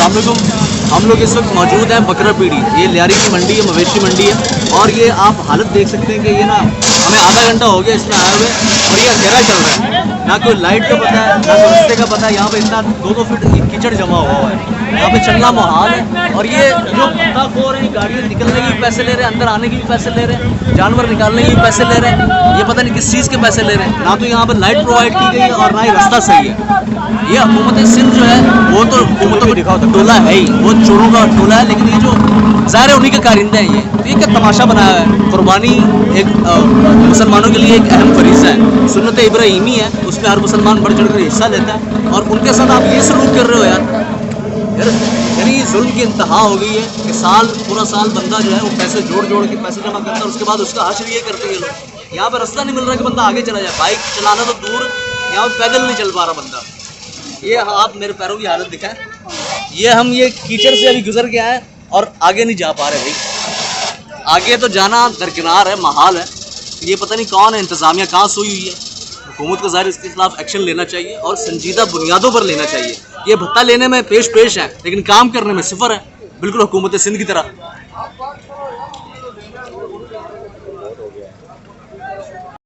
السلام علیکم. ہم لوگ اس وقت موجود ہیں بکرا پیڑی. یہ لیاری کی منڈی ہے, مویشی منڈی ہے, اور یہ آپ حالت دیکھ سکتے ہیں کہ یہ نا ہمیں آدھا گھنٹہ ہو گیا اس میں آئے ہوئے, اور یہ اندھیرا چل رہا ہے. نہ کوئی لائٹ کا پتہ ہے, نہ کوئی رستے کا پتہ ہے. یہاں پہ اتنا 2-2 فٹ کیچڑ جمع ہوا ہے. یہاں پہ چلنا محال ہے. اور یہ جو پتہ خور ہیں, گاڑیاں نکلنے کے بھی پیسے لے رہے ہیں, اندر آنے کے بھی پیسے لے رہے ہیں, جانور نکالنے کے بھی پیسے لے رہے ہیں. یہ پتہ نہیں کس چیز کے پیسے لے رہے ہیں. نہ تو یہاں پہ لائٹ پرووائڈ کی گئی ہے اور نہ ہی رستہ صحیح ہے. یہ حکومت سندھ جو ہے وہ تو حکومتوں کا ٹولہ ہے ہی, وہ چوروں کا ٹولہ ہے. لیکن یہ جو ظاہر ہے انہیں کے کارندے ہیں. یہ کیا تماشا بنایا ہے. قربانی ایک مسلمانوں کے لیے ایک اہم فریضہ ہے, سنت ابراہیمی ہے, اس میں ہر مسلمان بڑھ چڑھ کر حصہ لیتا ہے. اور ان کے ساتھ آپ یہ سلوک کر رہے ہو یار, یعنی ظلم کی انتہا ہو گئی ہے کہ پورا سال بندہ جو ہے وہ پیسے جوڑ کے پیسے جمع کرتا ہے, اور اس کے بعد اس کا حشر یہ کرتے ہیں یہ لوگ. یہاں پہ رستہ نہیں مل رہا کہ بندہ آگے چلا جائے. بائک چلانا تو دور, یہاں پہ پیدل نہیں چل پا رہا بندہ. یہ آپ میرے پیروں کی حالت دکھائیں. یہ کیچڑ سے ابھی گزر کے آئے اور آگے نہیں جا پا رہے بھائی. آگے تو جانا درکنار ہے, محال ہے. یہ پتہ نہیں کون ہے, انتظامیہ کہاں سوئی ہوئی ہے. حکومت کو ظاہر اس کے خلاف ایکشن لینا چاہیے اور سنجیدہ بنیادوں پر لینا چاہیے. یہ بھتہ لینے میں پیش ہے, لیکن کام کرنے میں صفر ہے, بالکل حکومت سندھ کی طرح.